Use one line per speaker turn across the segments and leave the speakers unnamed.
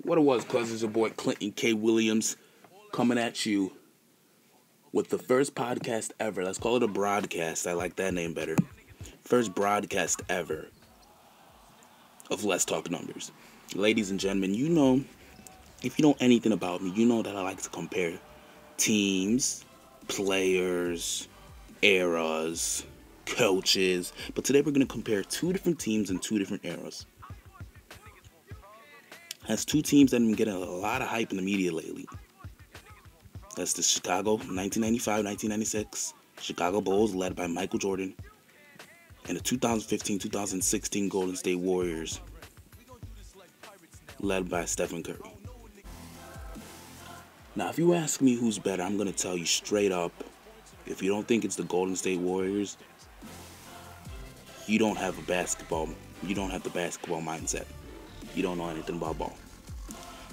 What it was, cuz it's your boy Clinton K. Williams coming at you with the first podcast ever. Let's call it a broadcast. I like that name better. First broadcast ever of Let's Talk Numbers. Ladies and gentlemen, you know, if you know anything about me, you know that I like to compare teams, players, eras, coaches. But today we're going to compare two different teams and two different eras. That's two teams that have been getting a lot of hype in the media lately. That's the Chicago 1995-1996 Chicago Bulls, led by Michael Jordan, and the 2015-2016 Golden State Warriors, led by Stephen Curry. Now, if you ask me who's better, I'm going to tell you straight up, if you don't think it's the Golden State Warriors, you don't have the basketball mindset. You don't know anything about ball.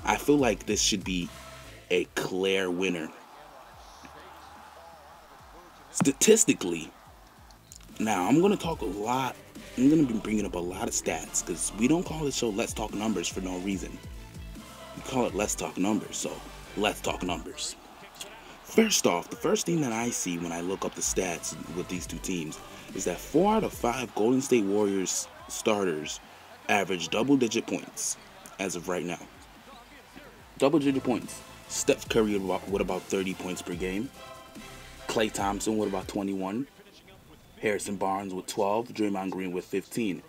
I feel like this should be a clear winner. Statistically, now I'm going to talk a lot. I'm going to be bringing up a lot of stats because we don't call this show Let's Talk Numbers for no reason. We call it Let's Talk Numbers, so let's talk numbers. First off, the first thing that I see when I look up the stats with these two teams is that 4 out of 5 Golden State Warriors starters average double-digit points as of right now. Double-digit points. Steph Curry with about 30 points per game. Klay Thompson with about 21. Harrison Barnes with 12. Draymond Green with 15.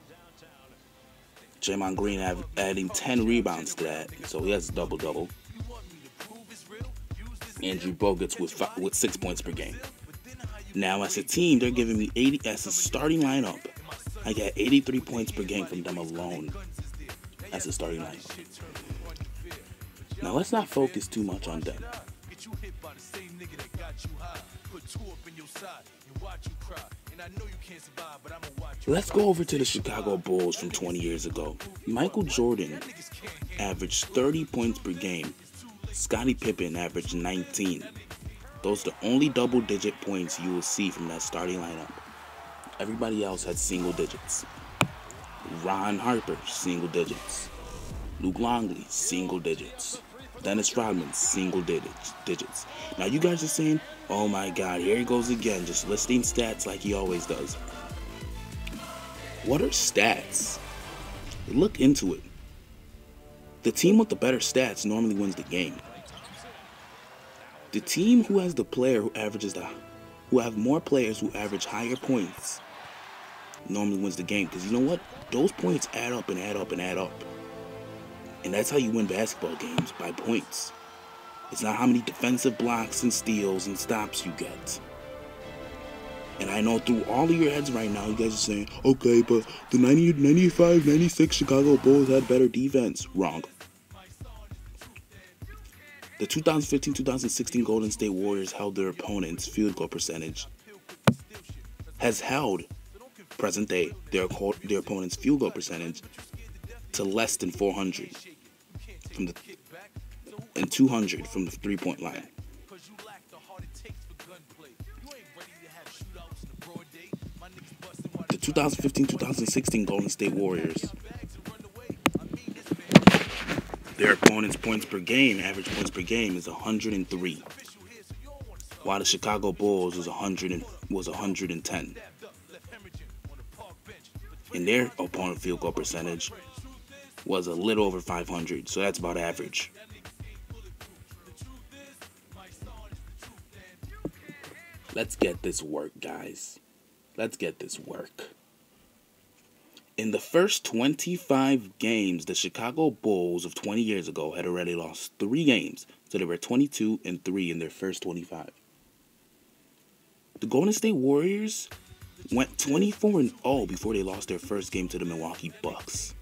Draymond Green adding 10 rebounds to that, so he has a double-double. Andrew Bogut with 6 points per game. Now, as a team, they're giving me 80 as a starting lineup. I got 83 points per game from them alone as a starting lineup. Now, let's not focus too much on them. Let's go over to the Chicago Bulls from 20 years ago. Michael Jordan averaged 30 points per game. Scottie Pippen averaged 19. Those are the only double-digit points you will see from that starting lineup. Everybody else had single digits. Ron Harper, single digits. Luke Longley, single digits. Dennis Rodman, single digits. Now you guys are saying, oh my God, here he goes again, just listing stats like he always does. What are stats? Look into it. The team with the better stats normally wins the game. The team who has the player who have more players who average higher points normally wins the game, because you know what? Those points add up and add up and add up. And that's how you win basketball games, by points. It's not how many defensive blocks and steals and stops you get. And I know through all of your heads right now, you guys are saying, okay, but the 95-96 Chicago Bulls had better defense. Wrong. The 2015-2016 Golden State Warriors held their opponent's field goal percentage. Has held, present day, their opponent's field goal percentage to less than 400 and 200 from the three-point line. The 2015-2016 Golden State Warriors, their opponent's points per game, average points per game, is 103, while the Chicago Bulls was 110. And their opponent field goal percentage was a little over 500, so that's about average. Let's get this work, guys. Let's get this work. In the first 25 games, the Chicago Bulls of 20 years ago had already lost 3 games, so they were 22-3 in their first 25. The Golden State Warriors went 24-0 before they lost their first game to the Milwaukee Bucks.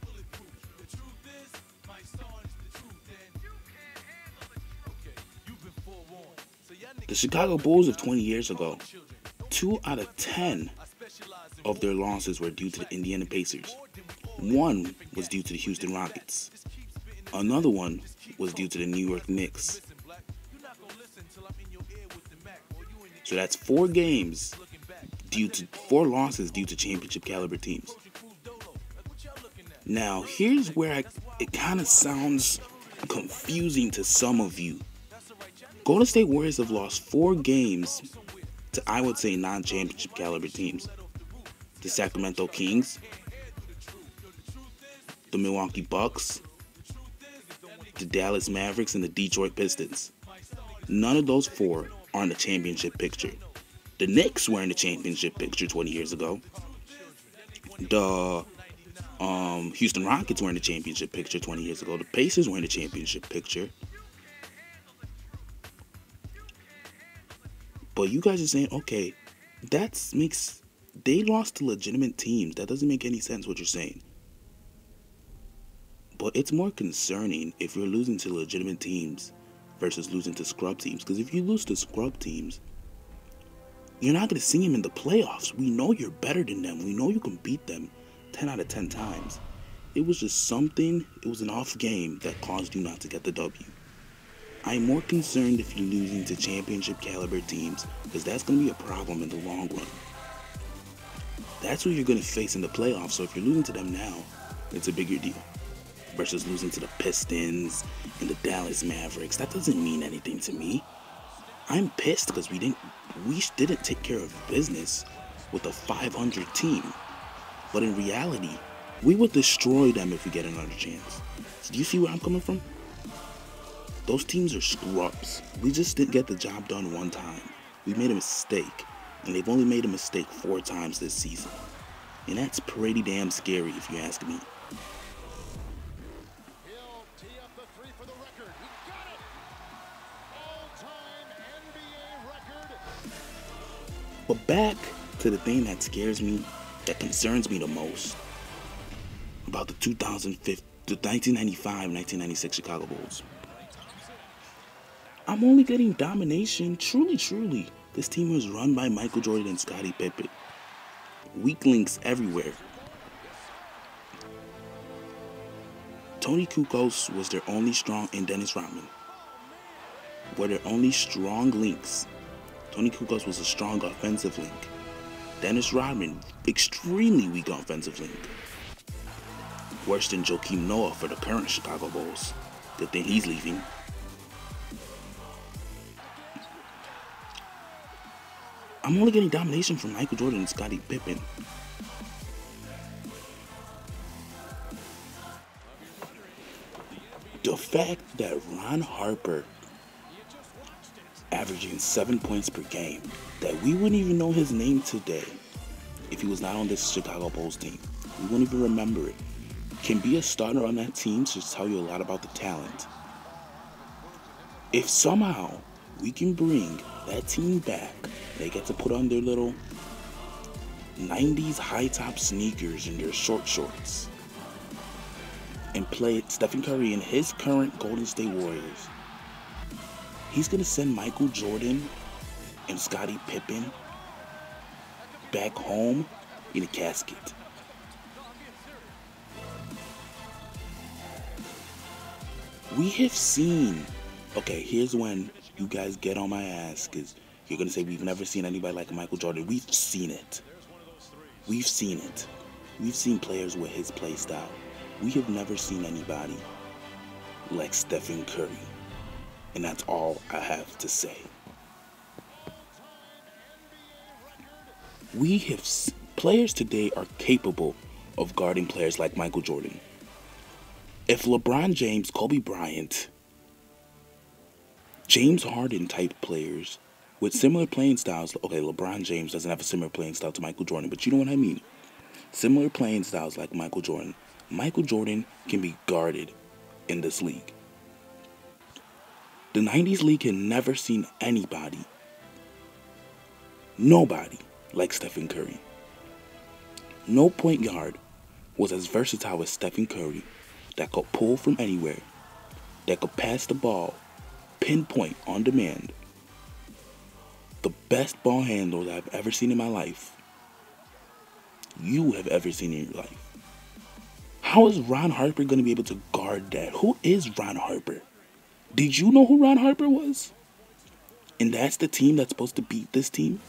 The Chicago Bulls of 20 years ago, 2 out of 10 of their losses were due to the Indiana Pacers. 1 was due to the Houston Rockets. Another one was due to the New York Knicks. So that's 4 losses due to championship caliber teams. Now, here's where it kind of sounds confusing to some of you. Golden State Warriors have lost 4 games to, I would say, non-championship caliber teams. The Sacramento Kings, the Milwaukee Bucks, the Dallas Mavericks, and the Detroit Pistons. None of those 4 are in the championship picture. The Knicks were in the championship picture 20 years ago. The Houston Rockets were in the championship picture 20 years ago. The Pacers were in the championship picture. But you guys are saying, okay, they lost to legitimate teams. That doesn't make any sense what you're saying. But it's more concerning if you're losing to legitimate teams versus losing to scrub teams. Because if you lose to scrub teams, you're not going to see them in the playoffs. We know you're better than them. We know you can beat them 10 out of 10 times. It was just something, it was an off game that caused you not to get the W. I'm more concerned if you're losing to championship caliber teams, because that's going to be a problem in the long run. That's what you're going to face in the playoffs, so if you're losing to them now, it's a bigger deal. Versus losing to the Pistons and the Dallas Mavericks. That doesn't mean anything to me. I'm pissed because we didn't take care of business with a 500 team. But in reality, we would destroy them if we get another chance. So do you see where I'm coming from? Those teams are scrubs. We just didn't get the job done one time. We made a mistake, and they've only made a mistake 4 times this season. And that's pretty damn scary if you ask me. But back to the thing that scares me, that concerns me the most about the 1995-1996 Chicago Bulls. I'm only getting domination. Truly, this team was run by Michael Jordan and Scottie Pippen. Weak links everywhere. Tony Kukoc was their only strong, and Dennis Rodman were their only strong links. Tony Kukoc was a strong offensive link. Dennis Rodman, extremely weak offensive link. Worse than Joakim Noah for the current Chicago Bulls. Good thing he's leaving. I'm only getting domination from Michael Jordan and Scottie Pippen. The fact that Ron Harper averaging 7 points per game, that we wouldn't even know his name today if he was not on this Chicago Bulls team. We wouldn't even remember it. Can be a starter on that team to tell you a lot about the talent. If somehow we can bring that team back, they get to put on their little 90s high-top sneakers and their short shorts and play Stephen Curry and his current Golden State Warriors, he's going to send Michael Jordan and Scottie Pippen back home in a casket. We have seen, okay, here's when you guys get on my ass, because you're going to say we've never seen anybody like Michael Jordan. We've seen it. We've seen it. We've seen players with his play style. We have never seen anybody like Stephen Curry. And that's all I have to say. Players today are capable of guarding players like Michael Jordan. If LeBron James, Kobe Bryant, James Harden type players with similar playing styles, okay, LeBron James doesn't have a similar playing style to Michael Jordan, but you know what I mean. Similar playing styles like Michael Jordan. Michael Jordan can be guarded in this league. The 90s league had never seen nobody like Stephen Curry. No point guard was as versatile as Stephen Curry that could pull from anywhere, that could pass the ball, pinpoint on demand. The best ball handler that I've ever seen in my life. You have ever seen in your life. How is Ron Harper going to be able to guard that? Who is Ron Harper? Did you know who Ron Harper was? And that's the team that's supposed to beat this team?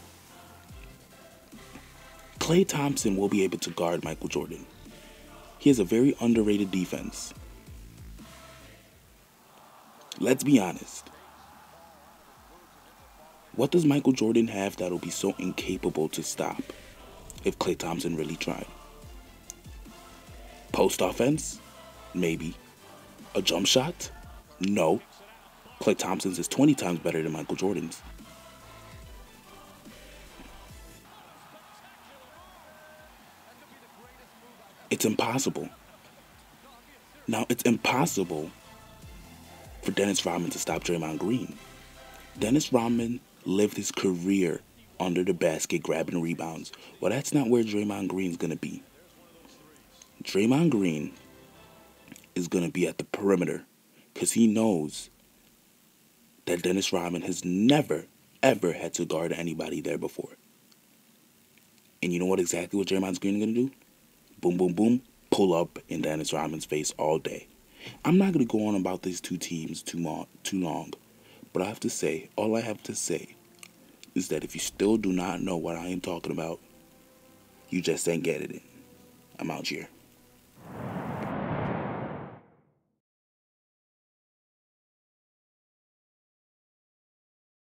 Klay Thompson will be able to guard Michael Jordan. He has a very underrated defense. Let's be honest. What does Michael Jordan have that'll be so incapable to stop if Klay Thompson really tried? Post offense? Maybe. A jump shot? No. Klay Thompson's is 20 times better than Michael Jordan's. It's impossible. Now, it's impossible for Dennis Rodman to stop Draymond Green. Dennis Rodman lived his career under the basket grabbing rebounds. Well, that's not where Draymond Green's going to be. Draymond Green is going to be at the perimeter because he knows that Dennis Rodman has never, ever had to guard anybody there before. And you know what Draymond Green is going to do? Boom, boom, boom, pull up in Dennis Rodman's face all day. I'm not going to go on about these two teams too long, but all I have to say is that if you still do not know what I am talking about, you just ain't getting it. I'm out here.